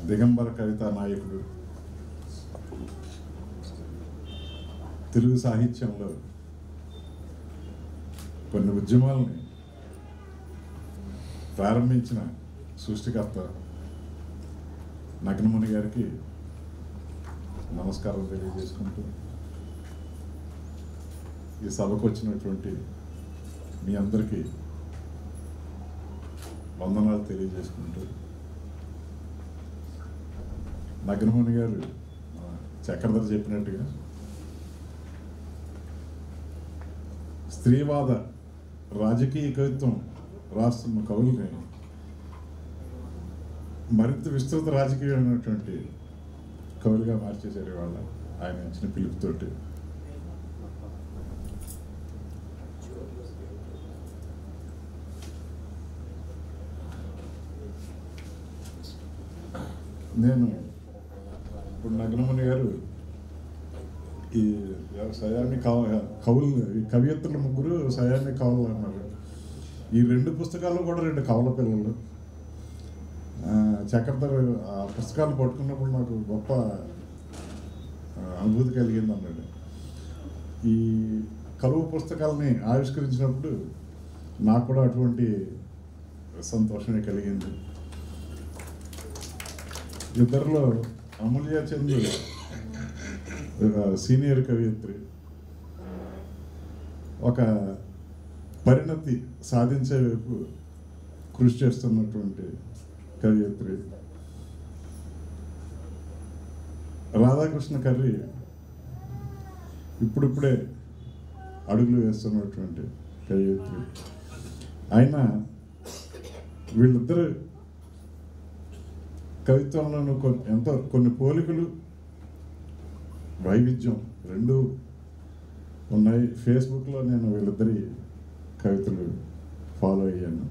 దిగంబర కవితా నాయకుడు, తెలుగు సాహిత్యంలో కొన్ని ఉద్యమాలని ప్రారంభించిన సృష్టికర్త నగ్నముని గారికి నమస్కారం తెలియజేసుకుంటూ, ఈ సభకు వచ్చినటువంటి మీ అందరికీ వందనాలు తెలియజేసుకుంటూ, నగ్నముని గారు చక్రధర చెప్పినట్టుగా స్త్రీవాద రాజకీయ కవిత్వం రాస్తున్న కవుల్ని మరింత విస్తృత రాజకీయమైనటువంటి కవులుగా మార్చేశారు వాళ్ళ ఆయన ఇచ్చిన పిలుపుతోటి. నేను ఇప్పుడు నగ్నముని గారు ఈ సయాన్ని కవులు, ఈ కవియత్రులు ముగ్గురు సయాన్ని కవులు అన్నారు. ఈ రెండు పుస్తకాలు కూడా రెండు కవుల పిల్లలు. చక్రధర ఆ పుస్తకాలు పట్టుకున్నప్పుడు నాకు గొప్ప అనుభూతి కలిగింది అన్నాడు. ఈ కలువ పుస్తకాలని ఆవిష్కరించినప్పుడు నాకు కూడా అటువంటి సంతోషమే కలిగింది. ఇద్దరిలో అమూల్య చంద్ సీనియర్ కవయిత్రి, ఒక పరిణతి సాధించే వైపు కృషి చేస్తున్నటువంటి కవయిత్రి. రాధాకృష్ణ కర్రీ ఇప్పుడిప్పుడే అడుగులు వేస్తున్నటువంటి కవయిత్రి. అయినా వీళ్ళిద్దరు కవిత్వంలోనూ కొన్ని పోలికలు, వైవిధ్యం రెండు ఉన్నాయి. ఫేస్బుక్లో నేను వీళ్ళిద్దరి కవితలు ఫాలో అయ్యాను.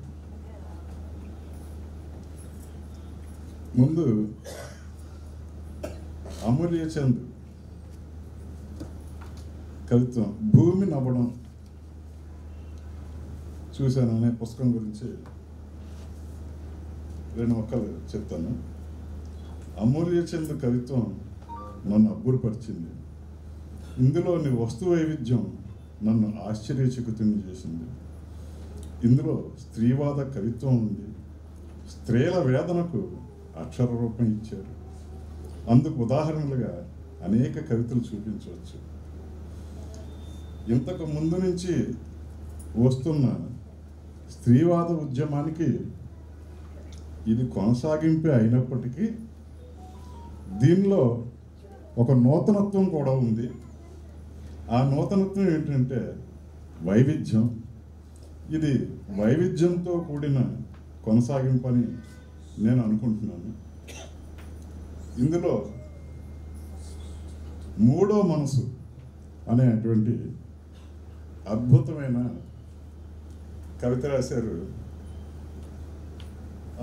ముందు అమూల్య చంద్ కవిత్వం భూమి నవ్వడం చూశాను అనే పుస్తకం గురించి రెండు మొక్కలు చెప్తాను. అమూల్య చంద్ కవిత్వం నన్ను అబ్బురపరిచింది. ఇందులోని వస్తు వైవిధ్యం నన్ను ఆశ్చర్యచకితుని చేసింది. ఇందులో స్త్రీవాద కవిత్వం ఉంది. స్త్రీల వేదనకు అక్షర రూపం ఇచ్చారు. అందుకు ఉదాహరణలుగా అనేక కవితలు చూపించవచ్చు. ఇంతకు ముందు నుంచి వస్తున్న స్త్రీవాద ఉద్యమానికి ఇది కొనసాగింపే అయినప్పటికీ దీనిలో ఒక నూతనత్వం కూడా ఉంది. ఆ నూతనత్వం ఏంటంటే వైవిధ్యం. ఇది వైవిధ్యంతో కూడిన కొనసాగింపని నేను అనుకుంటున్నాను. ఇందులో మూడో మనసు అనేటువంటి అద్భుతమైన కవిత రాశారు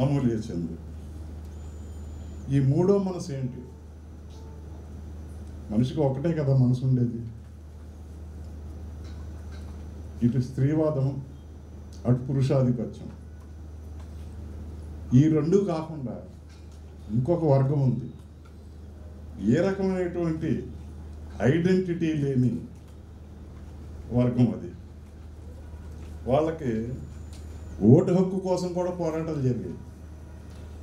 అమూల్య చంద్. ఈ మూడో మనసు ఏంటి? మనిషికి ఒకటే కదా మనసు ఉండేది. ఇటు స్త్రీవాదం, అటు పురుషాధిపత్యం. ఈ రెండు కాకుండా ఇంకొక వర్గం ఉంది. ఏ రకమైనటువంటి ఐడెంటిటీ లేని వర్గం అది. వాళ్ళకి ఓటు హక్కు కోసం కూడా పోరాటాలు జరిగాయి.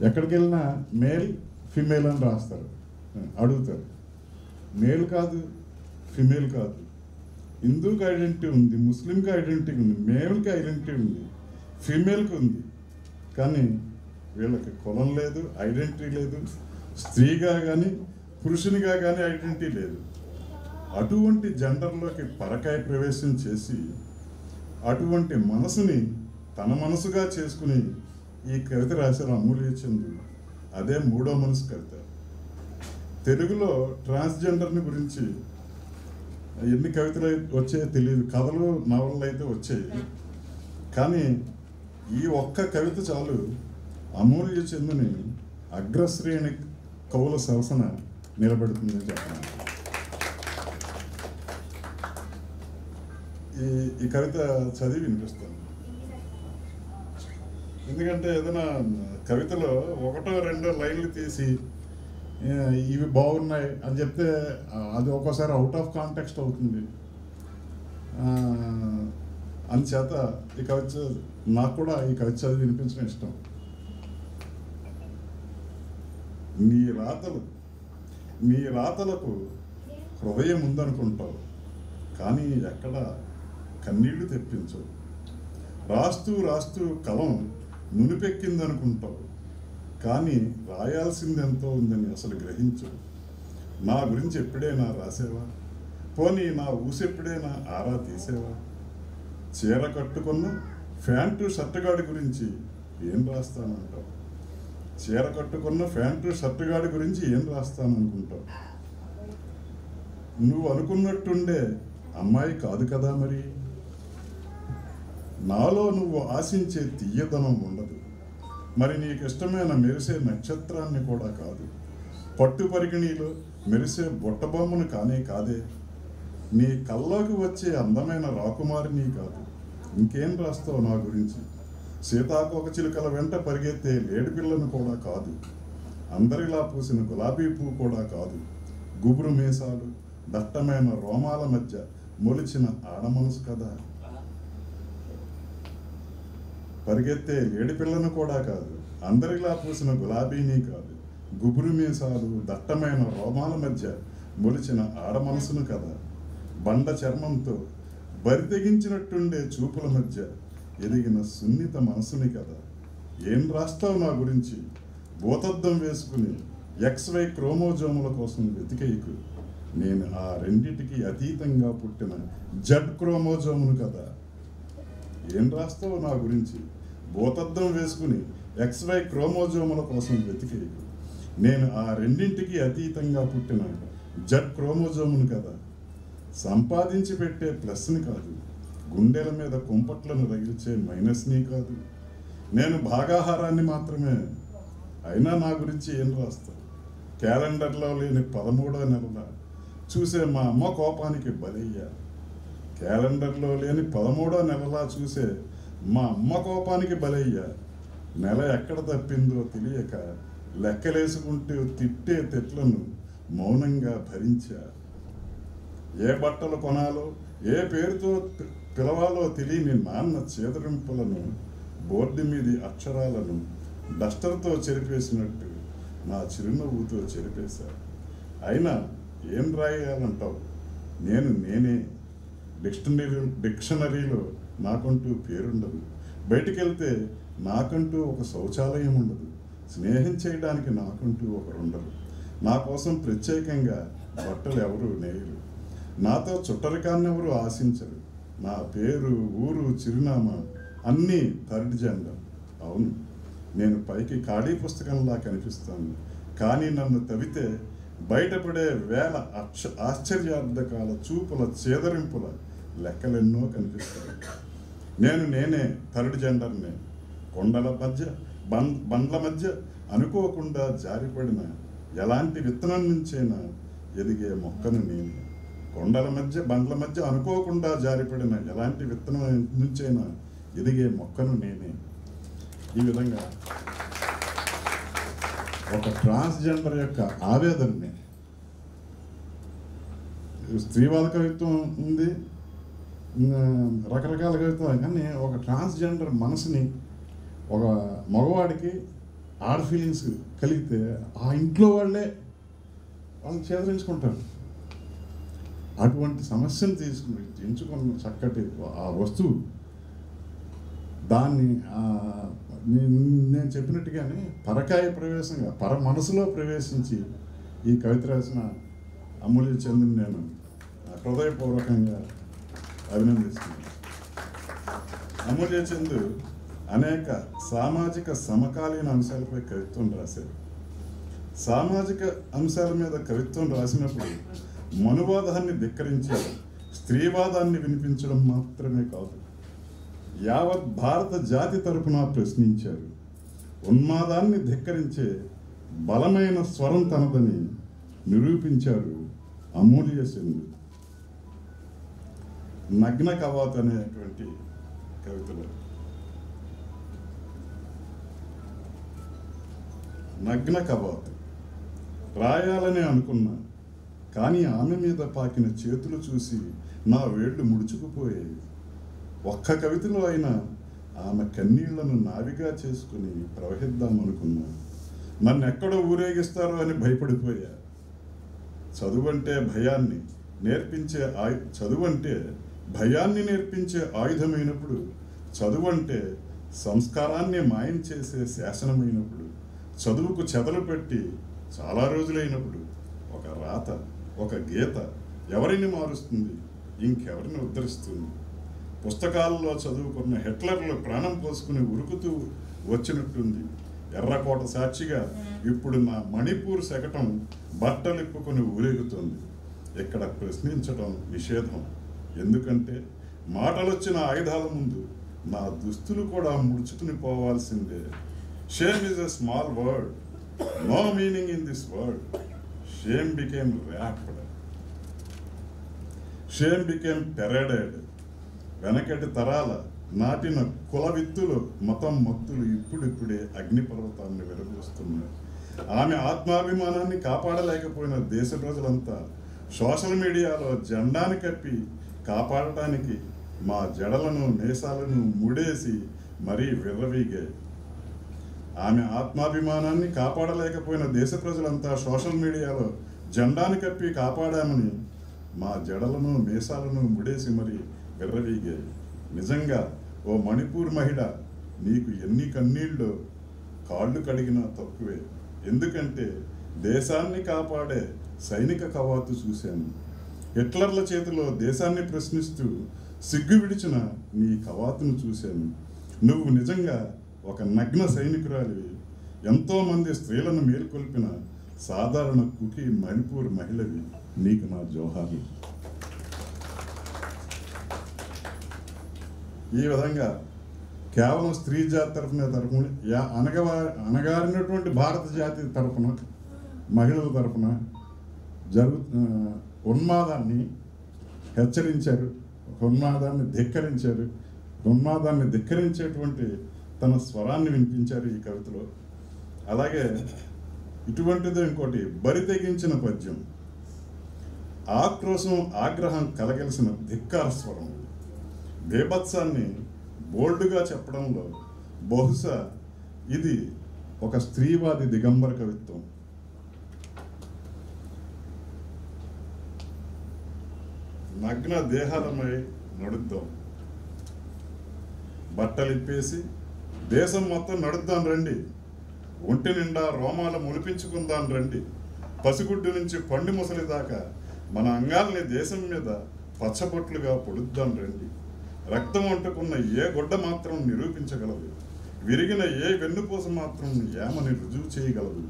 ఎక్కడికి వెళ్ళినా మేల్ ఫిమేల్ అని రాస్తారు, అడుగుతారు. మేల్ కాదు, ఫిమేల్ కాదు. హిందూకి ఐడెంటిటీ ఉంది, ముస్లింకి ఐడెంటిటీ ఉంది, మేల్కి ఐడెంటిటీ ఉంది, ఫీమేల్కి ఉంది. కానీ వీళ్ళకి కులం లేదు, ఐడెంటిటీ లేదు. స్త్రీగా కానీ పురుషునిగా కానీ ఐడెంటిటీ లేదు. అటువంటి జెండర్లోకి పరకాయ ప్రవేశం చేసి అటువంటి మనసుని తన మనసుగా చేసుకుని ఈ కవిత రాశారు అమూల్య చంద్. అదే మూడో మనసు కవిత. తెలుగులో ట్రాన్స్జెండర్ని గురించి ఎన్ని కవితలు వచ్చాయో తెలియదు, కథలు నవలలు అయితే వచ్చాయి. కానీ ఈ ఒక్క కవిత చాలు అమూల్య చంద్ని అగ్రశ్రేణి కవుల సరసన నిలబెడుతుందని చెప్పాను. ఈ కవిత చదివి వినిపిస్తాను. ఎందుకంటే ఏదైనా కవితలో ఒకటో రెండో లైన్లు తీసి ఇవి బాగున్నాయి అని చెప్తే అది ఒక్కోసారి అవుట్ ఆఫ్ కాంటెక్స్ట్ అవుతుంది. అందుచేత ఈ కవిత నాకు కూడా ఈ కవిత చదివి వినిపించడం ఇష్టం. నీ రాతలకు హృదయం ఉందనుకుంటావు, కానీ ఎక్కడ కన్నీళ్లు తెప్పించవు. రాస్తూ రాస్తూ కలం నునిపెక్కిందనుకుంటావు, కానీ రాయాల్సింది ఎంతో ఉందని అసలు గ్రహించవు. నా గురించి ఎప్పుడైనా రాసేవా? పోనీ నా ఊసెప్పుడైనా ఆరా తీసేవా? చీర కట్టుకున్న ప్యాంటు షర్టుగాడి గురించి ఏం రాస్తానంటావు? చీర కట్టుకున్న ప్యాంటు షర్టుగాడి గురించి ఏం రాస్తాననుకుంటావు? నువ్వు అనుకున్నట్టుండే అమ్మాయి కాదు కదా మరి. నాలో నువ్వు ఆశించే తీయదనం ఉండదు. మరి నీకు ఇష్టమైన మెరిసే నక్షత్రాన్ని కూడా కాదు. పట్టు పరిగిణీలో మెరిసే బుట్టబొమ్మను కానే కాదే. నీ కల్లోకి వచ్చే అందమైన రాకుమారిని కాదు. ఇంకేం రాస్తావు నా గురించి? సీతాకోక చిలుకల వెంట పరిగెత్తే లేడి పిల్లను కూడా కాదు. అందరిలా పూసిన గులాబీ పువ్వు కూడా కాదు. గుబురు మీసాలు, దట్టమైన రోమాల మధ్య మొలిచిన ఆడమనసు కదా. పరిగెత్తే లేడి పిల్లను కూడా కాదు. అందరిలా పూసిన గులాబీని కాదు. గుబురు మీసాలు, దట్టమైన రోమాల మధ్య మొలిచిన ఆడమనసును కదా. బండ చర్మంతో బరి తెగించినట్టుండే చూపుల మధ్య ఎదిగిన సున్నిత మనసుని కదా. ఏం రాస్తావు నా గురించి? భూతద్దం వేసుకుని XY క్రోమోజోముల కోసం వెతికేయకు. నేను ఆ రెండిటికి అతీతంగా పుట్టిన Z క్రోమోజోమును కదా. ఏం రాస్తావు నా గురించి? భూతద్దం వేసుకుని XY క్రోమోజోముల కోసం వెతికేయకు. నేను ఆ రెండింటికి అతీతంగా పుట్టిన Z క్రోమోజోమును కదా. సంపాదించి పెట్టే ప్లస్ని కాదు. గుండెల మీద కుంపట్లను రగిల్చే మైనస్ని కాదు. నేను భాగాహారాన్ని మాత్రమే. అయినా నా గురించి ఏం రాస్తావు? క్యాలెండర్లో లేని 13వ నెలల చూసే మా అమ్మ కోపానికి బలయ్యా. క్యాలెండర్లో లేని 13వ నెలలా చూసే మా అమ్మ కోపానికి బలయ్యా. నెల ఎక్కడ తప్పిందో తెలియక లెక్కలేసుకుంటూ తిట్టే తిట్లను మౌనంగా భరించా. ఏ బట్టలు కొనాలో, ఏ పేరుతో పిలవాలో తెలియని నాన్న చేదరింపులను, బోర్డు మీది అక్షరాలను డస్టర్తో చెరిపేసినట్టు నా చిరునవ్వుతో చెరిపేశా. అయినా ఏం రాయాలంటావు? నేనే. డిక్షనరీలో నాకంటూ పేరుండదు. బయటికెళ్తే నాకంటూ ఒక శౌచాలయం ఉండదు. స్నేహం చేయడానికి నాకంటూ ఒకరుండరు. నా కోసం ప్రత్యేకంగా బట్టలు ఎవరు నేయరు. నాతో చుట్టరికాన్ని ఎవరు ఆశించరు. నా పేరు, ఊరు, చిరునామా అన్నీ థర్డ్ జెండర్. అవును, నేను పైకి ఖాళీ పుస్తకంలా కనిపిస్తాను, కానీ నన్ను తవ్వితే బయటపడే వేల ఆశ్చర్యార్థకాల చూపుల చేదరింపుల లెక్కలెన్నో కనిపిస్తాయి. నేనే థర్డ్ జెండర్నే. కొండల మధ్య బండ్ల మధ్య అనుకోకుండా జారిపడిన ఎలాంటి విత్తనం నుంచైనా ఎదిగే మొక్కను నేనే. కొండల మధ్య బండ్ల మధ్య అనుకోకుండా జారిపడిన ఎలాంటి విత్తనం నుంచైనా ఎదిగే మొక్కను నేనే. ఈ విధంగా ఒక ట్రాన్స్జెండర్ యొక్క ఆవేదనని, స్త్రీవాద కవిత్వం ఉంది, రకరకాల కవిత్వం, కానీ ఒక ట్రాన్స్జెండర్ మనసుని ఒక మగవాడికి ఆడ ఫీలింగ్స్ కలిగితే ఆ ఇంట్లో వాళ్ళని చేదరించుకుంటారు. అటువంటి సమస్యను తీసుకుని ఎంచుకున్న చక్కటి ఆ వస్తువు, దాన్ని నేను చెప్పినట్టుగానే పరకాయ ప్రవేశంగా పర మనసులో ప్రవేశించి ఈ కవిత రాసిన అమూల్య చంద్రుని నేను హృదయపూర్వకంగా అభినందిస్తున్నాను. అమూల్య చంద్రు అనేక సామాజిక సమకాలీన అంశాలపై కవిత్వం రాశారు. సామాజిక అంశాల మీద కవిత్వం రాసినప్పుడు మనువాదాన్ని ధిక్కరించి స్త్రీవాదాన్ని వినిపించడం మాత్రమే కాదు, యావత్ భారత జాతి తరపున ప్రశ్నించారు. ఉన్మాదాన్ని ధిక్కరించే బలమైన స్వరం తనదని నిరూపించారు అమూల్య చంద్రు. నగ్న కవాత్ అనేటువంటి కవితలో నగ్న కవాతు రాయాలని అనుకున్నా, కానీ ఆమె మీద పాకిన చేతులు చూసి నా వేళ్ళు ముడుచుకుపోయాయి. ఒక్క కవితలో అయినా ఆమె కన్నీళ్లను నావిగా చేసుకుని ప్రవహిద్దామనుకున్నా. నన్ను ఎక్కడో ఊరేగిస్తారో అని భయపడిపోయా. చదువంటే భయాన్ని నేర్పించే ఆయుధమైనప్పుడు, చదువంటే సంస్కారాన్ని మాయం చేసే శాసనమైనప్పుడు, చదువుకు చెదలు పెట్టి చాలా రోజులైనప్పుడు ఒక రాత, ఒక గీత ఎవరిని మారుస్తుంది, ఇంకెవరిని ఉద్ధరిస్తుంది? పుస్తకాల్లో చదువుకున్న హిట్లర్లు ప్రాణం పోసుకుని ఉరుకుతూ వచ్చినట్టుంది. ఎర్రకోట సాక్షిగా ఇప్పుడు నా మణిపూర్ శకటం బట్టలిప్పుకొని ఊరేగుతుంది. ఇక్కడ ప్రశ్నించడం నిషేధం. ఎందుకంటే మాటలొచ్చిన ఆయుధాల ముందు నా దుస్తులు కూడా ముడుచుకుని పోవాల్సిందే. Shame is a small word, no meaning in this word. Shame became wrapped, shame became paraded. వెనకటి తరాల నాటిన కుల విత్తులు, మతం మత్తులు ఇప్పుడిప్పుడే అగ్నిపర్వతాన్ని వెలుగుస్తున్నాయి. ఆమె ఆత్మాభిమానాన్ని కాపాడలేకపోయిన దేశ ప్రజలంతా సోషల్ మీడియాలో జెండాని కప్పి కాపాడటానికి మా జడలను నేసాలను ముడేసి మరీ విర్రవీగాయి. ఆమె ఆత్మాభిమానాన్ని కాపాడలేకపోయిన దేశ ప్రజలంతా సోషల్ మీడియాలో జెండాని కప్పి కాపాడామని మా జడలను నేసాలను ముడేసి మరీ విర్రవీగాయి. నిజంగా ఓ మణిపూర్ మహిళ, నీకు ఎన్ని కన్నీళ్ళు కాళ్ళు కడిగినా తక్కువే. ఎందుకంటే దేశాన్ని కాపాడే సైనిక కవాతు చూశాను. హిట్లర్ల చేతిలో దేశాన్ని ప్రశ్నిస్తూ సిగ్గు విడిచిన నీ కవాతును చూశాను. నువ్వు నిజంగా ఒక నగ్న సైనికురాలివి. ఎంతోమంది స్త్రీలను మేల్కొల్పిన సాధారణ కుకి మణిపూర్ మహిళవి. నీకు నా జోహార్లు. ఈ విధంగా కేవలం స్త్రీ జాతి తరఫున అనగారినటువంటి భారత జాతి తరఫున, మహిళల తరఫున ఉన్మాదాన్ని హెచ్చరించారు, ఉన్మాదాన్ని ధిక్కరించేటువంటి తన స్వరాన్ని వినిపించారు ఈ కవితలో. అలాగే ఇటువంటిది ఇంకోటి, బరి తెగించిన పద్యం, ఆక్రోశం ఆగ్రహం కలగలిసిన ధిక్కార స్వరం. బేభత్సాన్ని బోల్డ్గా చెప్పడంలో బహుశా ఇది ఒక స్త్రీవాది దిగంబర కవిత్వం. నగ్న దేహాలమై నడుద్దాం, బట్టలిప్పేసి దేశం మొత్తం నడుద్దాం రండి. ఒంటి నిండా రోమాలు మొలిపించుకుందాం రండి. పసిగుడ్డు నుంచి పండు ముసలి దాకా మన అంగాల్ని దేశం మీద పచ్చబొట్లుగా పొడుద్దాం రండి. రక్తం అంటుకున్న ఏ గుడ్డ మాత్రం నిరూపించగలదు, విరిగిన ఏ వెన్నుపూస మాత్రం ఏమని రుజువు చేయగలదు.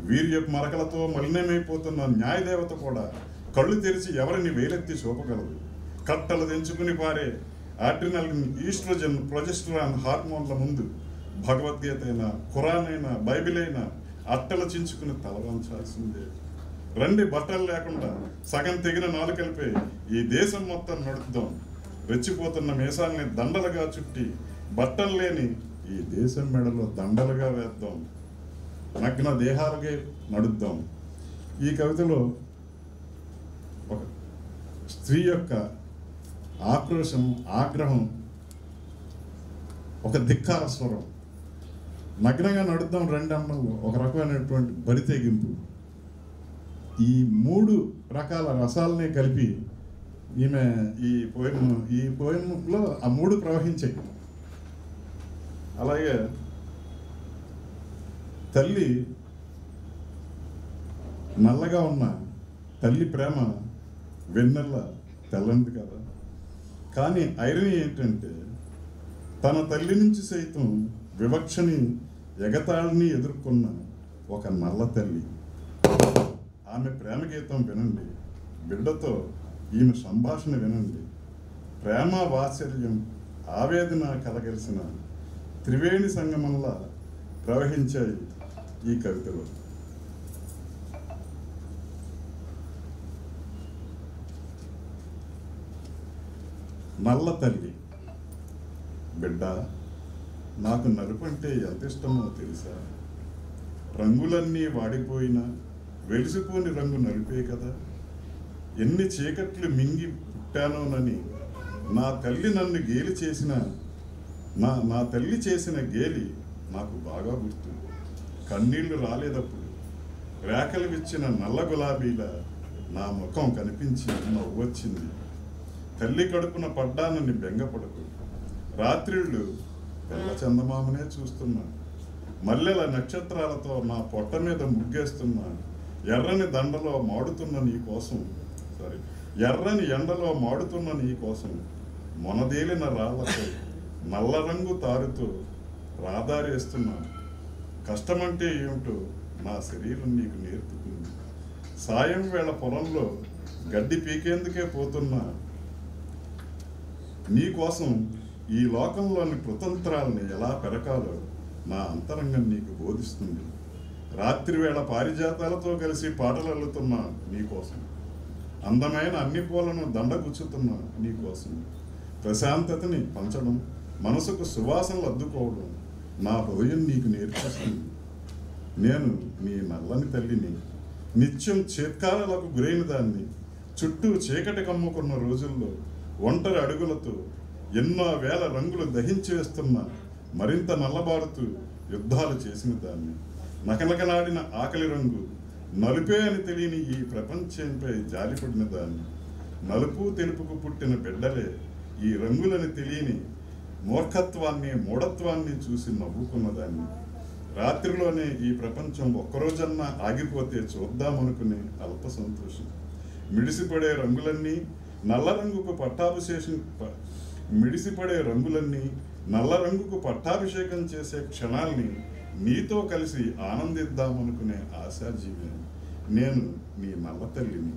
వీర్యపు మరకలతో మలినమైపోతున్న న్యాయదేవత కూడా కళ్ళు తెరిచి ఎవరిని వేలెత్తి చూపగలదు. కట్టలు తెంచుకుని పారే ఆడ్రినలిన్, ఈస్ట్రోజన్, ప్రొజెస్టరాన్ హార్మోన్ల ముందు భగవద్గీత అయినా, ఖురాన్ అయినా, బైబిల్ అయినా అట్టలు చించుకుని తలవంచాల్సిందే. రండి, బట్టలు లేకుండా సగం తెగిన నాలుకలపై ఈ దేశం మొత్తం నడుద్దాం. రెచ్చిపోతున్న మీసాల్ని దండలుగా చుట్టి బట్టలు లేని ఈ దేశం మెడలో దండలుగా వేద్దాం. నగ్న దేహాలకే నడుద్దాం. ఈ కవితలో ఒక స్త్రీ యొక్క ఆక్రోశం, ఆగ్రహం, ఒక ధిక్కార స్వరం. నగ్నంగా నడుద్దాం రెండు అన్నంలో ఒక రకమైనటువంటి బరి తెగింపు. ఈ మూడు రకాల రసాలని కలిపి ఈమె ఈ పోయంలో ఆ మూడు ప్రవహించాయి. అలాగే తల్లి నల్లగా ఉన్న తల్లి ప్రేమ వెన్నెల తెల్లంది కదా. కానీ ఐరనీ ఏంటంటే తన తల్లి నుంచి సైతం వివక్షని, ఎగతాళిని ఎదుర్కొన్న ఒక నల్ల తల్లి. ఆమె ప్రేమ గీతం వినండి, బిడ్డతో ఈమె సంభాషణ వినండి. ప్రేమ, వాత్సల్యం, ఆవేదన కలగలిసిన త్రివేణి సంగమంలా ప్రవహించాయి ఈ కవితలో. నల్ల తల్లి. బిడ్డ, నాకు నలుపు అంటే ఎంత ఇష్టమో తెలుసా? రంగులన్నీ వాడిపోయినా వెలిసిపోని రంగు నలిపే కదా. ఎన్ని చీకట్లు మింగి పుట్టానోనని నా తల్లి నన్ను గేలి చేసిన నా తల్లి చేసిన గేలి నాకు బాగా గుర్తు. కన్నీళ్లు రాలేదప్పుడు రేఖలు విచ్చిన నల్ల గులాబీల నా ముఖం కనిపించి నవ్వొచ్చింది. తల్లి కడుపున పడ్డానని బెంగపడకు. రాత్రిళ్ళు తెల్ల చందమామనే చూస్తున్నా. మల్లెల నక్షత్రాలతో నా పొట్ట మీద ముగ్గేస్తున్నా. ఎర్రని దండలో మాడుతున్న నీ కోసం ఎర్రని ఎండలో మాడుతున్న నీ కోసం మొనదేలిన రాళ్లతో నల్ల రంగు తారుతో రాదారేస్తున్నాను. కష్టమంటే ఏమిటో నా శరీరం నీకు నేర్పుతుంది. సాయం వేళ పొలంలో గడ్డి పీకేందుకే పోతున్నా నీకోసం ఈ లోకంలోని కుతంత్రాలని ఎలా పెరకాలో నా అంతరంగం నీకు బోధిస్తుంది. రాత్రివేళ పారిజాతాలతో కలిసి పాటలు అల్లుతున్నా నీకోసం. అందమైన అన్ని పూలను దండగుచ్చుతున్నా నీకోసం. ప్రశాంతతని పంచడం, మనసుకు సువాసనలు అద్దుకోవడం నా హృదయం నీకు నేర్పిస్తుంది. నేను నీ నల్లని తల్లిని, నిత్యం చేత్కారాలకు గురైన దాన్ని. చుట్టూ చీకటి కమ్ముకున్న రోజుల్లో ఒంటరి అడుగులతో ఎన్నో వేల రంగులు దహించి వేస్తున్నా మరింత నల్లబారుతూ యుద్ధాలు చేసిన దాన్ని. నకనకలాడిన ఆకలి రంగు నలుపే అని తెలియని ఈ ప్రపంచంపై జాలిపడిన దాన్ని. నలుపు తెలుపుకు పుట్టిన బిడ్డలే ఈ రంగులని తెలియని మూర్ఖత్వాన్ని మూఢత్వాన్ని చూసి నవ్వుకున్నదాన్ని. రాత్రిలోనే ఈ ప్రపంచం ఒక్కరోజన్నా ఆగిపోతే చూద్దామనుకునే అల్ప సంతోషం. మిడిసిపడే రంగులన్నీ నల్ల రంగుకు పట్టాభిషేకం చేసే క్షణాల్ని నీతో కలిసి ఆనందిద్దామనుకునే ఆశాజీవి. నేను నీ నల్ల తల్లిని.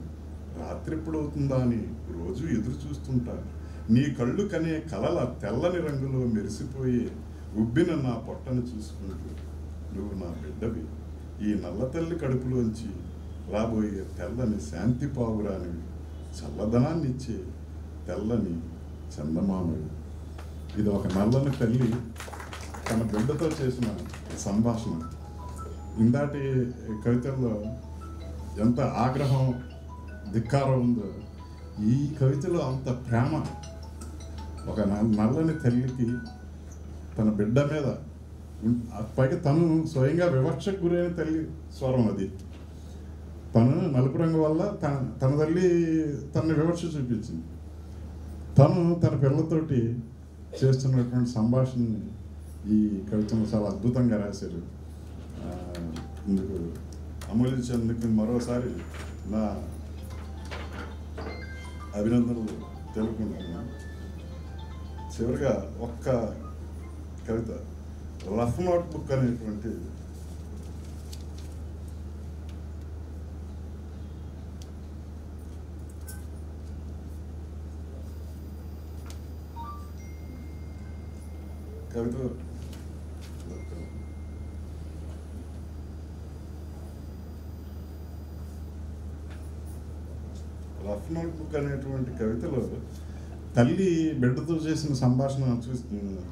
రాత్రిప్పుడవుతుందా అని రోజు ఎదురు చూస్తుంటా. నీ కళ్ళు కనే కలల తెల్లని రంగులో మెరిసిపోయే ఉబ్బిన నా పొట్టను చూసుకుంటూ నువ్వు నా బిడ్డవి. ఈ నల్ల తల్లి కడుపులోంచి రాబోయే తెల్లని శాంతి పావురానివి, చల్లదనాన్ని ఇచ్చే తెల్లని చందమామవి. ఇది ఒక నల్లని తల్లి తన బిడ్డతో చేసిన సంభాషణ. ఇందాటి కవితల్లో ఎంత ఆగ్రహం, ధిక్కారం ఉందో ఈ కవితలో అంత ప్రేమ. ఒక నల్లని తల్లికి తన బిడ్డ మీద, పైగా తను స్వయంగా వివక్షకు గురైన తల్లి స్వరం అది. తను నలుపు రంగు వల్ల తన తల్లి తనని వివక్ష చూపించింది. తను తన పిల్లతోటి చేస్తున్నటువంటి సంభాషణని ఈ కవితను చాలా అద్భుతంగా రాశారు. ఇందుకు అమూల్యించేందుకు మరోసారి నా అభినందనలు తెలుపుకుంటున్నాను. చివరిగా ఒక్క కవిత, రఫ్ నోట్ బుక్ అనేటువంటి కవిత. రఫ్ నోట్ బుక్ అనేటువంటి కవితలో తల్లి బిడ్డతో చేసిన సంభాషణ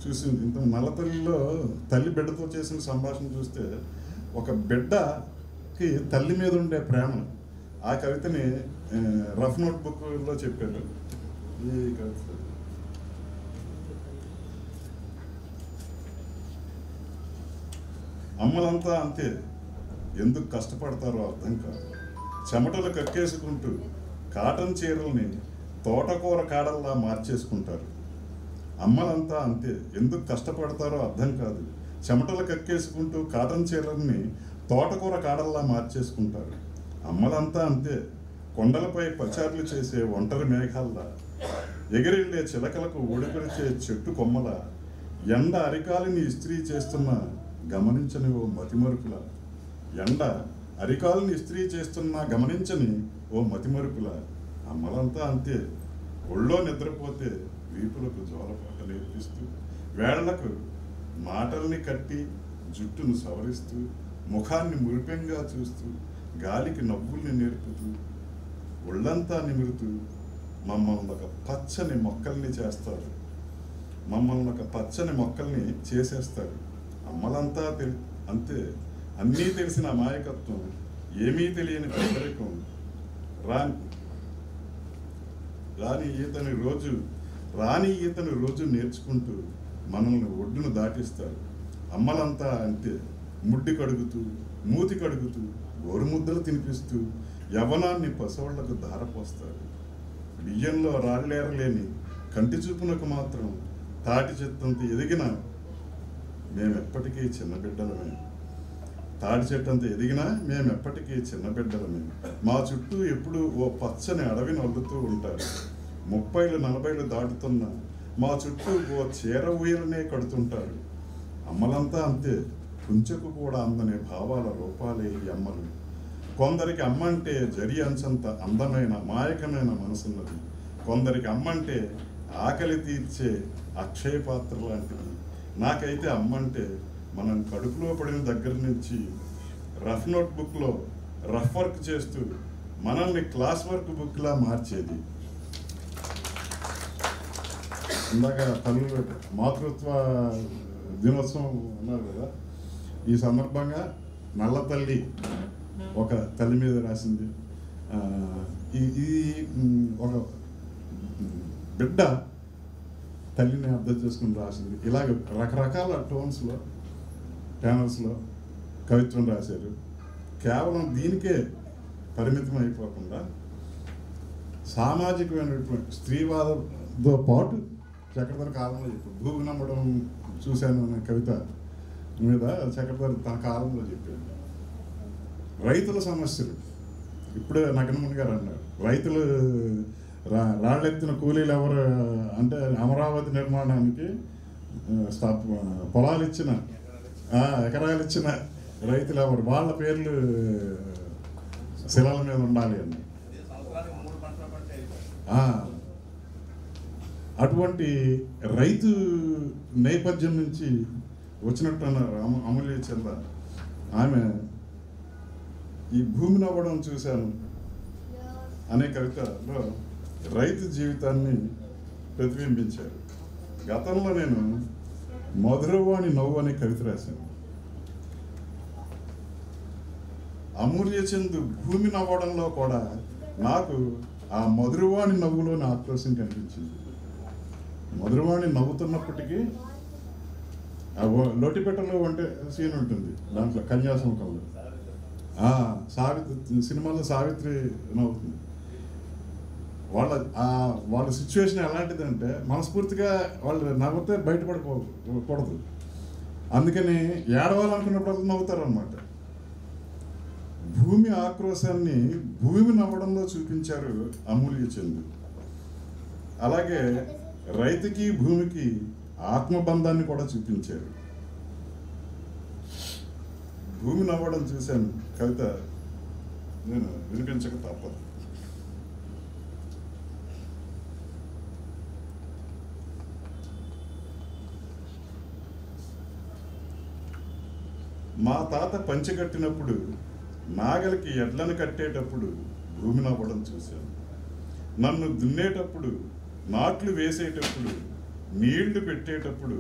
చూసి ఇంత నల్ల తల్లిలో తల్లి బిడ్డతో చేసిన సంభాషణ చూస్తే ఒక బిడ్డకి తల్లి మీద ఉండే ప్రేమ ఆ కవితని రఫ్ నోట్ బుక్లో చెప్పారు. ఈ కవిత అమ్మలంతా అంతే, ఎందుకు కష్టపడతారో అర్థం కాదు. చెమటలు కక్కేసుకుంటూ కాటన్ చీరల్ని తోటకూర కాడల్లా మార్చేసుకుంటారు. అమ్మలంతా అంతే, ఎందుకు కష్టపడతారో అర్థం కాదు. చెమటలు కక్కేసుకుంటూ కాటన్ చీరల్ని తోటకూర కాడల్లా మార్చేసుకుంటారు. అమ్మలంతా అంతే, కొండలపై పచారులు చేసే ఒంటరి మేఘాల్లా, ఎగిరెళ్ళే చిలకలకు ఊడిపరిచే చెట్టు కొమ్మల, ఎండ అరికాలిని ఇస్త్రీ చేస్తున్న గమనించని ఓ మతిమరుపుల, ఎండ అరికాలిని ఇస్త్రీ చేస్తున్నా గమనించని ఓ మతిమరుపుల. అమ్మలంతా అంతే, ఒళ్ళో నిద్రపోతే వీపులకు జోలపాట నేర్పిస్తూ, వేళ్లకు మాటల్ని కట్టి జుట్టును సవరిస్తూ, ముఖాన్ని మురిపెంగా చూస్తూ, గాలికి నవ్వుల్ని నేర్పుతూ, ఒళ్ళంతా నిమురుతూ మమ్మల్ని ఒక పచ్చని మొక్కల్ని చేస్తారు. మమ్మల్ని ఒక పచ్చని మొక్కల్ని చేసేస్తారు. అమ్మలంతా అంతే, అన్నీ తెలిసిన అమాయకత్వం, ఏమీ తెలియని పెద్దరికం, రాని ఈతని రోజు నేర్చుకుంటూ మనల్ని ఒడ్డును దాటిస్తారు. అమ్మలంతా అంతే, ముడ్డి కడుగుతూ, మూతి కడుగుతూ, గోరుముద్దలు తినిపిస్తూ యవ్వనాన్ని పసవాళ్లకు ధారపోస్తారు. బియ్యంలో రాళ్ళేరలేని కంటి చూపునకు మాత్రం తాటి చెత్తంత ఎదిగిన మేమెప్పటికీ చిన్నబిడ్డలమే. తాటి చెట్టంత ఎదిగినా మేమెప్పటికీ చిన్నబిడ్డలమే. మా చుట్టూ ఎప్పుడూ ఓ పచ్చని అడవిని అల్లుతూ ఉంటారు. 30-40 దాటుతున్న మా చుట్టూ ఓ చీర ఊయలనే కడుతుంటారు. అమ్మలంతా అంతే, కుంచెకు కూడా అందని భావాల రూపాలే ఈ అమ్మలు. కొందరికి అమ్మంటే జరి అంచంత అందమైన మాయకమైన మనసున్నది. కొందరికి అమ్మంటే ఆకలి తీర్చే అక్షయ పాత్ర లాంటిది. నాకైతే అమ్మంటే మనం కడుపులో పడిన దగ్గర నుంచి రఫ్ నోట్ బుక్లో రఫ్ వర్క్ చేస్తూ మనల్ని క్లాస్ వర్క్ బుక్లా మార్చేది. ఇందాక తల్లి మాతృత్వ దినోత్సవం ఉన్నారు కదా, ఈ సందర్భంగా నల్ల తల్లి ఒక తల్లి మీద రాసింది. ఇది ఒక బిడ్డ తల్లిని అర్థం చేసుకుని రాసింది. ఇలాగ రకరకాల టోన్స్లో ప్యానల్స్లో కవిత్వం రాశారు. కేవలం దీనికే పరిమితం అయిపోకుండా సామాజికమైనటువంటి స్త్రీవాదంతో పాటు చక్రధర కాలంలో చెప్పారు. భూమి నమ్మడం చూశాను అనే కవిత మీద చక్రధర తన కాలంలో చెప్పాడు. రైతుల సమస్యలు ఇప్పుడే నగనముని గారు అన్నారు. రైతులు రాళ్ళెత్తిన కూలీలు ఎవరు అంటే అమరావతి నిర్మాణానికి పొలాలు ఇచ్చిన ఎకరాలు ఇచ్చిన రైతులు ఎవరు, వాళ్ళ పేర్లు శిలల మీద ఉండాలి అని. అటువంటి రైతు నేపథ్యం నుంచి వచ్చినట్టు అన్నారు అమూల్య చంద్ర. ఆమె ఈ భూమిని అవ్వడం చూశాను అనే కవితలో రైతు జీవితాన్ని ప్రతిబింబించారు. గతంలో నేను మధురవాణి నవ్వు అనే కవిత రాశాను. అమూల్య చంద్ భూమి నవ్వడంలో కూడా నాకు ఆ మధురవాణి నవ్వులోని ఆక్రోశం కనిపించింది. మధురవాణి నవ్వుతున్నప్పటికీ లోటిపెట్టలో అంటే సీన్ ఉంటుంది దాంట్లో, కన్యాశుల్కంలో సినిమాలో సావిత్రి నవ్వుతుంది. వాళ్ళ సిచ్యువేషన్ ఎలాంటిదంటే మనస్ఫూర్తిగా వాళ్ళు నవ్వుతే బయటపడిపోకూడదు, అందుకని ఏడవాలనుకున్నప్పుడు నవ్వుతారు అన్నమాట. భూమి ఆక్రోశాన్ని భూమి నవ్వడంలో చూపించారు అమూల్య చంద్. అలాగే రైతుకి భూమికి ఆత్మబంధాన్ని కూడా చూపించారు. భూమి నవ్వడం చూశాను కవిత నేను వినిపించక తప్పదు. మా తాత పంచెకట్టినప్పుడు నాగలికి ఎడ్లను కట్టేటప్పుడు భూమి నవ్వడం చూశాను. నన్ను దున్నేటప్పుడు, నాట్లు వేసేటప్పుడు, నీళ్లు పెట్టేటప్పుడు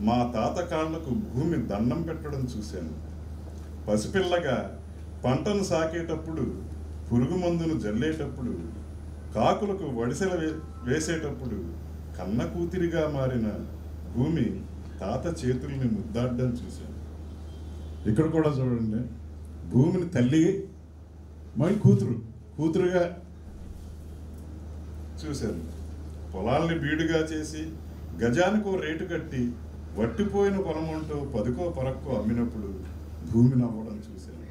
మా తాత కాళ్లకు భూమి దండం పెట్టడం చూశాను. పసిపిల్లగా పంటను సాకేటప్పుడు, పురుగు మందును జల్లేటప్పుడు, కాకులకు వడిసెల వేసేటప్పుడు కన్న కూతురిగా మారిన భూమి తాత చేతుల్ని ముద్దాడడం చూశాను. ఇక్కడ కూడా చూడండి, భూమిని తల్లి మరి కూతురుగా చూశాను. పొలాల్ని బీడుగా చేసి గజానికో రేటు కట్టి వట్టిపోయిన పొలమంటూ 10కో 12కో అమ్మినప్పుడు భూమి నవ్వడం చూశాను.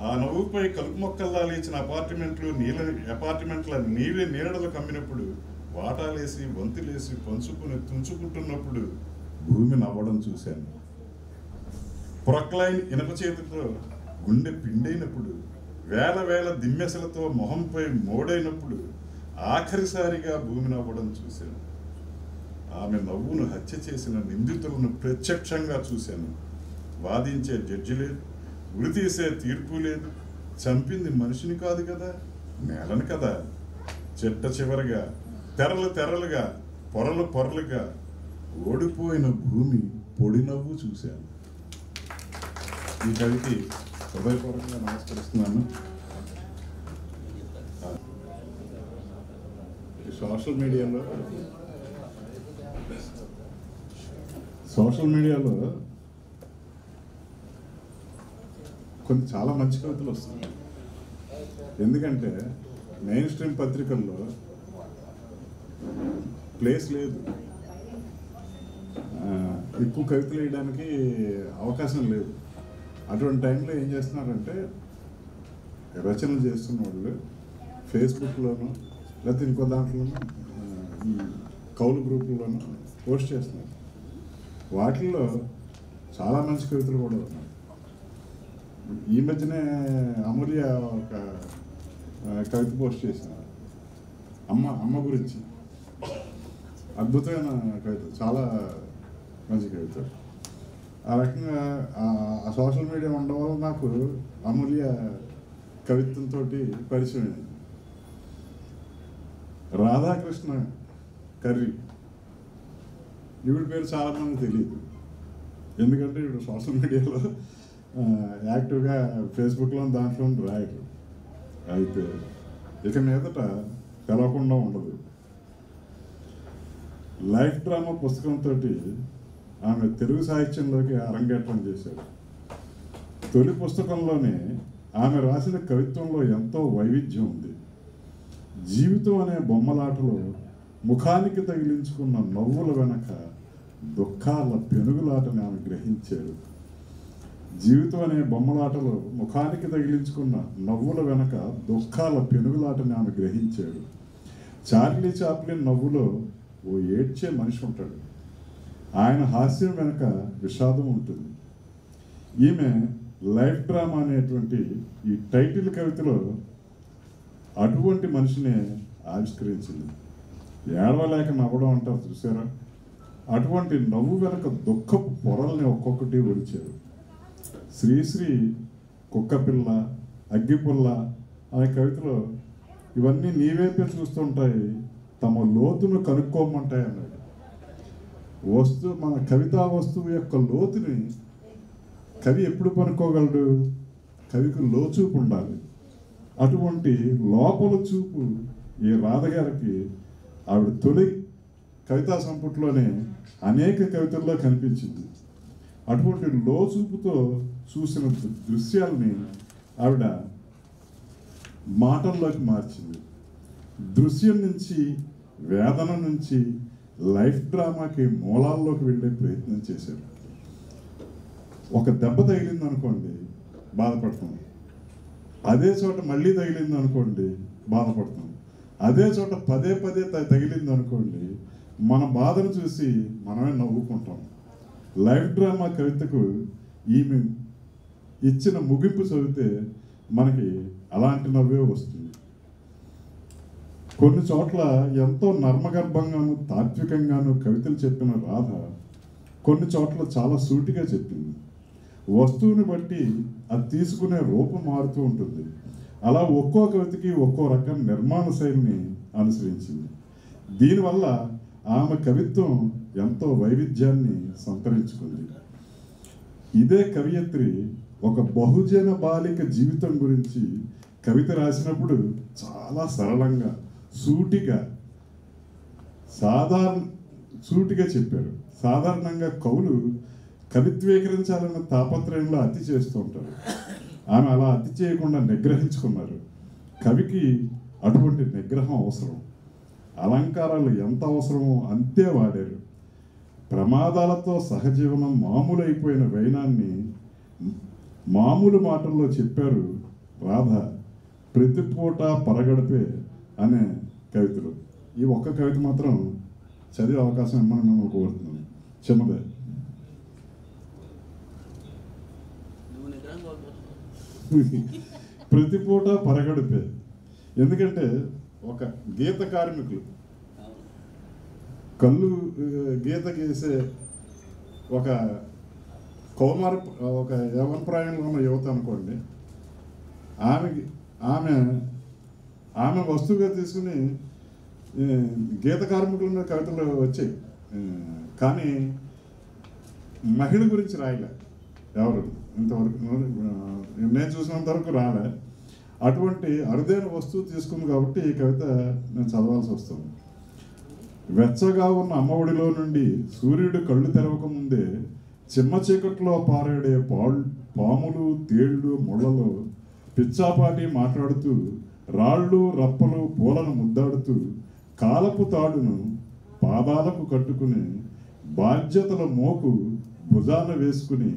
ఆ నవ్వుపై కలుపు మొక్కల్లా లేచిన అపార్ట్మెంట్ల నీడలు కమ్మినప్పుడు వాటాలేసి వంతులేసి పంచుకుని తుంచుకుంటున్నప్పుడు భూమి నవ్వడం చూశాను. ప్రొక్లైన్ ఇనప చేతితో గుండె పిండైనప్పుడు, వేల దిమ్మెసలతో మొహంపై మోడైనప్పుడు ఆఖరిసారిగా భూమి నవ్వడం చూశాను. ఆమె నవ్వును హత్య చేసిన నిందితులను ప్రత్యక్షంగా చూశాను. వాదించే జడ్జి లేదు, ఉరితీసే తీర్పు లేదు. చంపింది మనిషిని కాదు కదా, నేలను కదా. చెట్ట చివరగా తెరలుగా పొరలుగా ఓడిపోయిన భూమి పొడి నవ్వు చూశాను. ఈ కవికి హృదయపూర్వకంగా నమస్కరిస్తున్నాను. సోషల్ మీడియాలో కొన్ని చాలా మంచి కవితలు వస్తున్నాయి. ఎందుకంటే మెయిన్ స్ట్రీమ్ పత్రికల్లో ప్లేస్ లేదు, ఎక్కువ కవితలు వేయడానికి అవకాశం లేదు. అటువంటి టైంలో ఏం చేస్తున్నారంటే రచనలు చేస్తున్న వాళ్ళు ఫేస్బుక్లోనూ లేకపోతే ఇంకో దాంట్లోనూ ఈ కౌలు గ్రూపుల్లోనూ పోస్ట్ చేస్తున్నారు. వాటిల్లో చాలా మంచి కవితలు కూడా ఉన్నాయి. ఈ మధ్యనే అమూల్య ఒక కవిత పోస్ట్ చేసినారు అమ్మ గురించి. అద్భుతమైన కవిత, చాలా మంచి కవిత. ఆ రకంగా ఆ సోషల్ మీడియా ఉండడం వల్ల నాకు అమూల్య కవిత్వంతో పరిచయం అయింది. రాధాకృష్ణ కర్రీ, ఈవిడ పేరు చాలామంది తెలియదు, ఎందుకంటే ఇప్పుడు సోషల్ మీడియాలో యాక్టివ్గా ఫేస్బుక్లో దాంట్లో రాయరు. అయితే ఇక మీదట తెలవకుండా ఉండదు. లైఫ్ డ్రామా పుస్తకంతో ఆమె తెలుగు సాహిత్యంలోకి అరంగేట్రం చేశారు. తొలి పుస్తకంలోనే ఆమె రాసిన కవిత్వంలో ఎంతో వైవిధ్యం ఉంది. జీవితం అనే బొమ్మలాటలో ముఖానికి తగిలించుకున్న నవ్వుల వెనక దుఃఖాల పెనుగులాటని ఆమె గ్రహించారు. జీవితం అనే బొమ్మలాటలో ముఖానికి తగిలించుకున్న నవ్వుల వెనక దుఃఖాల పెనుగులాటని ఆమె గ్రహించాడు. చార్లీ చాప్లిన్ నవ్వులో ఓ ఏడ్చే మనిషి ఉంటాడు, ఆయన హాస్యం వెనక విషాదం ఉంటుంది. ఈమె లైఫ్ డ్రామా అనేటువంటి ఈ టైటిల్ కవితలో అటువంటి మనిషినే ఆవిష్కరించింది. ఏడవలేక నవ్వడం అంటారు చూసారా, అటువంటి నవ్వు వెనక దుఃఖపు పొరల్ని ఒక్కొక్కటి ఒలిచారు. శ్రీశ్రీ కుక్కపిల్ల, అగ్గిపుల్ల అనే కవితలో ఇవన్నీ నీవైపే చూస్తుంటాయి, తమ లోతును కనుక్కోమంటాయి అన్నాడు. మన కవితా వస్తువు యొక్క లోతుని కవి ఎప్పుడు కనుక్కోగలడు? కవికి లోచూపు ఉండాలి. అటువంటి లోపల చూపు ఈ రాధగారికి ఆవిడ తొలి కవితా సంపుట్లోనే అనేక కవితల్లో కనిపించింది. అటువంటి లోచూపుతో చూసిన దృశ్యాలని ఆవిడ మాటల్లోకి మార్చింది. దృశ్యం నుంచి, వేదన నుంచి లైఫ్ డ్రామాకి మూలాల్లోకి వెళ్ళే ప్రయత్నం చేశారు. ఒక దెబ్బ తగిలింది అనుకోండి, బాధపడతాం. అదే చోట మళ్ళీ తగిలింది అనుకోండి, బాధపడతాం. అదే చోట పదే పదే తగిలింది అనుకోండి, మన బాధను చూసి మనమే నవ్వుకుంటాం. లైఫ్ డ్రామా కవితకు ఈమె ఇచ్చిన ముగింపు చదివితే మనకి అలాంటి నవ్వే వస్తుంది. కొన్ని చోట్ల ఎంతో నర్మగర్భంగాను తాత్వికంగాను కవితలు చెప్పిన రాధ కొన్ని చోట్ల చాలా సూటిగా చెప్పింది. వస్తువుని బట్టి అది తీసుకునే రూపం మారుతూ ఉంటుంది. అలా ఒక్కో కవితకి ఒక్కో రకం నిర్మాణ శైలిని అనుసరించింది. దీనివల్ల ఆమె కవిత్వం ఎంతో వైవిధ్యాన్ని సంతరించుకుంది. ఇదే కవయిత్రి ఒక బహుజన బాలిక జీవితం గురించి కవిత రాసినప్పుడు చాలా సరళంగా, సూటిగా చెప్పారు. సాధారణంగా కవులు కవిత్వీకరించాలన్న తాపత్రయంలో అతి చేస్తూ ఉంటారు. ఆమె అలా అతి చేయకుండా నిగ్రహించుకున్నారు. కవికి అటువంటి నిగ్రహం అవసరం. అలంకారాలు ఎంత అవసరమో అంతే వాడారు. ప్రమాదాలతో సహజీవనం మామూలైపోయిన వైనాన్ని మామూలు మాటల్లో చెప్పారు రాధ. ప్రతిపూట పరగడిపే అనే కవితలు. ఈ ఒక్క కవిత మాత్రం చదివే అవకాశం ఇమ్మని మేము కోరుతున్నాను. చిన్నదే. ప్రతిపూట పరగడిపే. ఎందుకంటే ఒక గీత కార్మికులు కళ్ళు గీత గీసే ఒక ఒక యవనప్రాయంలో ఉన్న యువత అనుకోండి, ఆమె వస్తువుగా తీసుకుని గీత కార్మికుల మీద కవితలు వచ్చాయి. కానీ మహిళ గురించి రాయలే ఎవరు. ఇంతవరకు నేను చూసినంత వరకు రాలే. అటువంటి అరుదైన వస్తువు తీసుకుంది కాబట్టి ఈ కవిత నేను చదవాల్సి వస్తుంది. వెచ్చగా ఉన్న అమ్మఒడిలో నుండి సూర్యుడు కళ్ళు తెరవక ముందే చిమ్మ చీకట్లో పారాడే పాములు, తేళ్లు, ముళ్ళలో పిచ్చాపాటి మాట్లాడుతూ, రాళ్ళు, రప్పలు, పూలను ముద్దాడుతూ, కాలపు తాడును పాదాలకు కట్టుకుని, బాధ్యతల మోకు భుజాన వేసుకుని,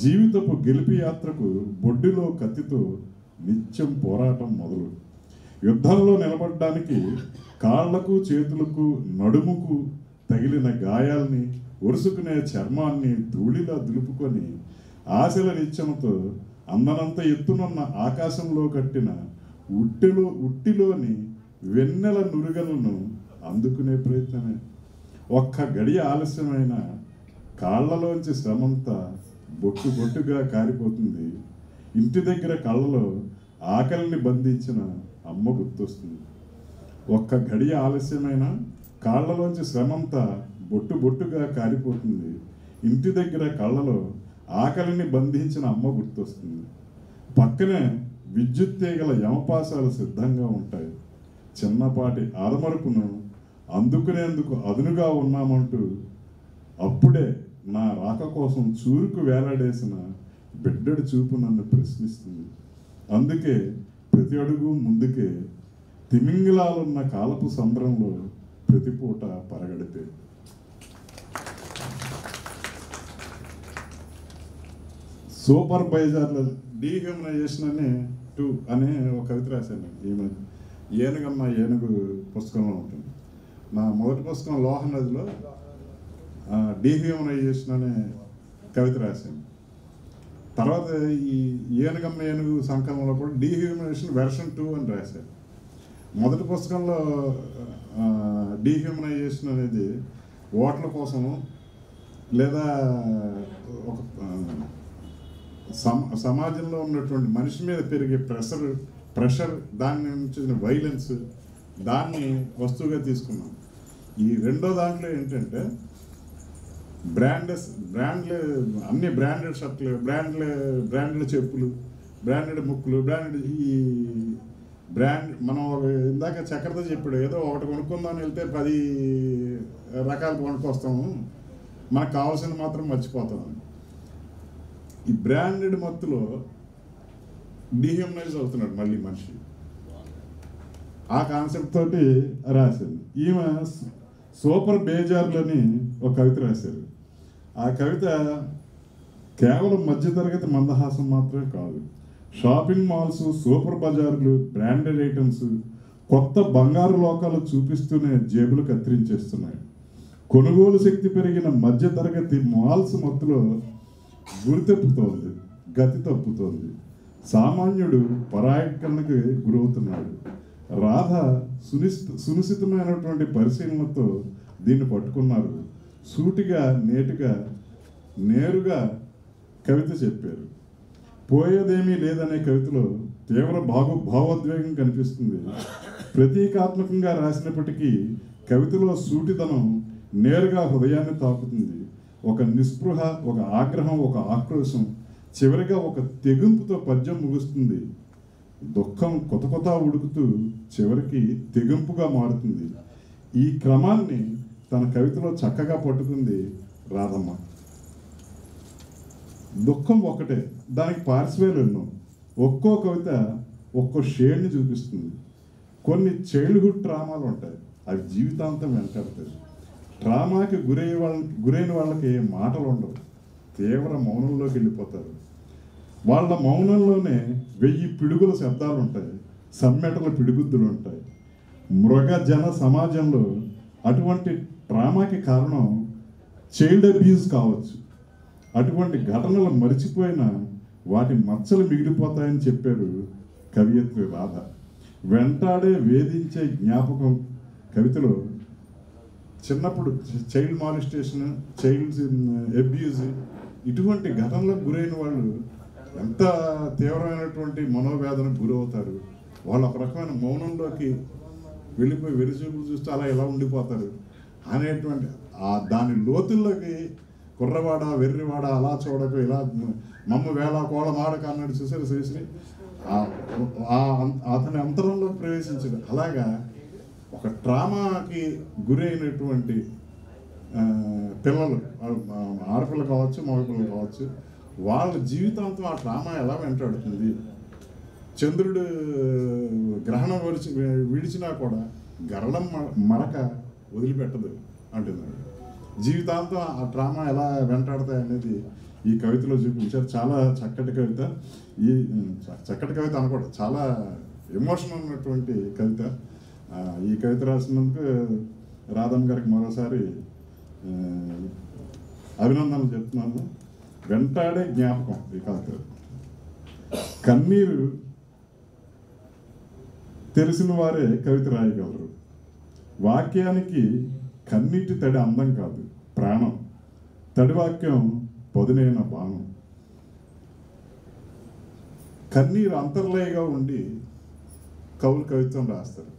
జీవితపు గెలిపి యాత్రకు బొడ్డిలో కత్తితో నిత్యం పోరాటం మొదలు. యుద్ధంలో నిలబడడానికి కాళ్లకు, చేతులకు, నడుముకు తగిలిన గాయాల్ని, ఒరుసుకునే చర్మాన్ని ధూళిలా దులుపుకొని, ఆశల నిత్యంతో అందనంత ఎత్తునున్న ఆకాశంలో కట్టిన ఉట్టిలోని వెన్నెల నురుగలను అందుకునే ప్రయత్నమే. ఒక్క గడియ ఆలస్యమైన కాళ్లలోంచి శ్రమంతా బొట్టు బొట్టుగా కారిపోతుంది. ఇంటి దగ్గర కళ్ళలో ఆకలిని బంధించిన అమ్మ గుర్తొస్తుంది. ఒక్క గడియ ఆలస్యమైన కాళ్లలోంచి శ్రమంతా బొట్టు బొట్టుగా కారిపోతుంది. ఇంటి దగ్గర కళ్ళలో ఆకలిని బంధించిన అమ్మ గుర్తొస్తుంది. పక్కనే విద్యుత్ తీగల యమపాసాలు సిద్ధంగా ఉంటాయి. చిన్నపాటి ఆదమరుపును అందుకునేందుకు అదునుగా ఉన్నామంటూ అప్పుడే నా రాక కోసం చూరుకు వేలాడేసిన బిడ్డడి చూపు నన్ను ప్రశ్నిస్తుంది. అందుకే ప్రతి అడుగు ముందుకే, తిమింగిలాలున్న కాలపు సంబరంలో ప్రతిపూట పరగడితే. సూపర్వైజర్ల డీహ్యూమనైజేషన్ అనే ఒక కవిత రాశాను. ఈమె ఏనుగమ్మ ఏనుగు పుస్తకంలో ఉంటుంది. నా మొదటి పుస్తకం లోహ నదిలో డీహ్యూమనైజేషన్ అనే కవిత రాశాను. తర్వాత ఈ ఏనుగమ్మ ఏనుగు సంకలనంలో కూడా డీహ్యూమనైజేషన్ వెర్షన్ 2 అని రాశాను. మొదటి పుస్తకంలో డీహ్యూమనైజేషన్ అనేది ఓట్ల కోసము లేదా ఒక సమాజంలో ఉన్నటువంటి మనిషి మీద పెరిగే ప్రెషర్ దాని నుంచి వైలెన్స్, దాన్ని వస్తువుగా తీసుకున్నాం. ఈ రెండో దాంట్లో ఏంటంటే బ్రాండ్లే అన్ని బ్రాండెడ్ షర్ట్లు, బ్రాండెడ్ చెప్పులు, బ్రాండెడ్ ముక్కులు, మనం ఇందాక చక్రతో చెప్పాడు, ఏదో ఒకటి కొనుక్కుందామని వెళ్తే 10 రకాలు కొనుక్కొస్తాము, మనకు కావాల్సింది మాత్రం మర్చిపోతాం. ఈ బ్రాండెడ్ మత్తులో డీహ్యూమనైజ్ అవుతున్నాడు మళ్ళీ మనిషి. ఆ కాన్సెప్ట్ తోటి రాశారు. ఈమె సూపర్ బేజార్లని ఒక కవిత రాశారు. ఆ కవిత కేవలం మధ్యతరగతి మందహాసం మాత్రమే కాదు. షాపింగ్ మాల్స్, సూపర్ బజార్లు, బ్రాండెడ్ ఐటమ్స్ కొత్త బంగారు లోకాలు చూపిస్తూనే జేబులు కత్తిరించేస్తున్నాయి. కొనుగోలు శక్తి పెరిగిన మధ్యతరగతి మాల్స్ మత్తులో గురి తప్పుతోంది, గతి తప్పుతోంది. సామాన్యుడు పరాయీకరణకు గురవుతున్నాడు. రాధ సునిశ్చితమైనటువంటి పరిశీలనతో దీన్ని పట్టుకున్నారు. సూటిగా నేరుగా కవిత చెప్పారు. పోయేదేమీ లేదనే కవితలో తీవ్ర భావోద్వేగం కనిపిస్తుంది. ప్రతీకాత్మకంగా రాసినప్పటికీ కవితలో సూటిదనం నేరుగా హృదయాన్ని తాకుతుంది. ఒక నిస్పృహ, ఒక ఆగ్రహం, ఒక ఆక్రోశం, చివరిగా ఒక తెగింపుతో పద్యం ముగుస్తుంది. దుఃఖం కొత్త ఉడుకుతూ చివరికి తెగింపుగా మారుతుంది. ఈ క్రమాన్ని తన కవితలో చక్కగా పట్టుకుంది రాధమ్మ. దుఃఖం ఒకటే, దానికి పార్శ్వేలు ఎన్నో. ఒక్కో కవిత ఒక్కో షేడ్ని చూపిస్తుంది. కొన్ని చైల్డ్హుడ్ ట్రామాలు ఉంటాయి, అవి జీవితాంతం వెంటాడతాయి. ట్రామాకి గురైన వాళ్ళకి మాటలు ఉండవు, తీవ్ర మౌనంలోకి వెళ్ళిపోతారు. వాళ్ళ మౌనంలోనే 1000 పిడుగుల శబ్దాలు ఉంటాయి, సమ్మెటల పిడిగుద్దులు ఉంటాయి. మృగ జన సమాజంలో అటువంటి ట్రామాకి కారణం చైల్డ్ అబ్యూజ్ కావచ్చు. అటువంటి ఘటనలు మరిచిపోయిన వాటి మచ్చలు మిగిలిపోతాయని చెప్పారు కవియత్రి రాధ. వెంటాడే వేధించే జ్ఞాపకం కవితలో చిన్నప్పుడు చైల్డ్ మాలిస్టేషన్, చైల్డ్ అబ్యూజ్, ఇటువంటి ఘటనలకు గురైన వాళ్ళు ఎంత తీవ్రమైనటువంటి మనోవేదనకు గురవుతారు. వాళ్ళు ఒక రకమైన మౌనంలోకి వెళ్ళిపోయి వెరిచూపులు చూస్తూ అలా ఎలా ఉండిపోతారు అనేటువంటి దాని లోతుల్లోకి కుర్రవాడ వెర్రివాడ అలా చూడకు ఇలా మమ్మ వేళ కోళ మాడక అన్నాడు చూసారు శ్రీశ్రీ. అతని అంతరంలో ప్రవేశించాడు. అలాగా ఒక ట్రామాకి గురైనటువంటి పిల్లలు, ఆడపిల్ల కావచ్చు మగపిల్లలు కావచ్చు, వాళ్ళ జీవితాంతం ఆ ట్రామా ఎలా వెంటాడుతుంది. చంద్రుడు గ్రహణం విడిచినా కూడా గరళం మడక వదిలిపెట్టదు అంటున్నాడు. జీవితాంతం ఆ డ్రామా ఎలా వెంటాడతాయి అనేది ఈ కవితలో చూపించారు. చాలా చక్కటి కవిత. ఈ చక్కటి కవిత అనకూడదు, చాలా ఎమోషనల్ ఉన్నటువంటి కవిత. ఈ కవిత రాసినందుకు రాధమ్మ గారికి మరోసారి అభినందనలు చెప్తున్నాను. వెంటాడే జ్ఞాపకం ఈ కవిత. కన్నీరు తెలిసిన వారే కవిత రాయగలరు. వాక్యానికి కన్నీటి తడి అందం కాదు, ప్రాణం. తడి వాక్యం పదునైన బాణం. కన్నీరు అంతర్లయగా ఉండి కవులు కవిత్వం రాస్తారు.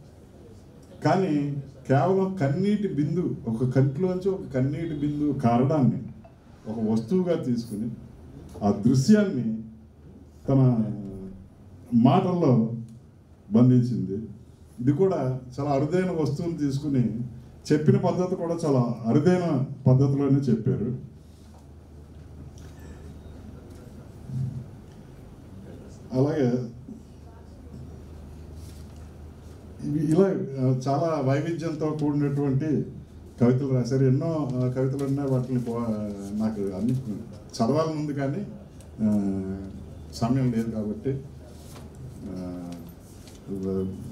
కానీ కేవలం కన్నీటి బిందు, ఒక కంటిలోంచి ఒక కన్నీటి బిందు కారడాన్ని ఒక వస్తువుగా తీసుకుని ఆ దృశ్యాన్ని తన మాటల్లో బంధించింది. ఇది కూడా చాలా అరుదైన వస్తువుని తీసుకుని చెప్పిన పద్ధతి కూడా చాలా అరుదైన పద్ధతిలోనే చెప్పారు. అలాగే ఇలా చాలా వైవిధ్యంతో కూడినటువంటి కవితలు రాశారు. ఎన్నో కవితలు ఉన్నాయి. వాటిని నాకు అన్ని చదవాలని ఉంది కానీ సమయం లేదు కాబట్టి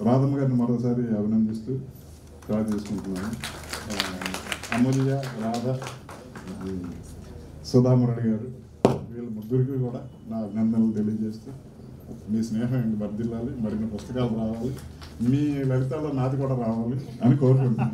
రాధమ్మ గారిని మరోసారి అభినందిస్తూ కాల్ తీసుకుంటున్నాను. అమూల్య, రాధ, సుధామురళి గారు, వీళ్ళ ముగ్గురికి కూడా నా అభినందనలు తెలియజేస్తూ మీ స్నేహం ఇంక వర్ధిల్లాలి, మరిన్ని పుస్తకాలు రావాలి, మీ లలితాల్లో నాది కూడా రావాలి అని కోరుకుంటున్నాను.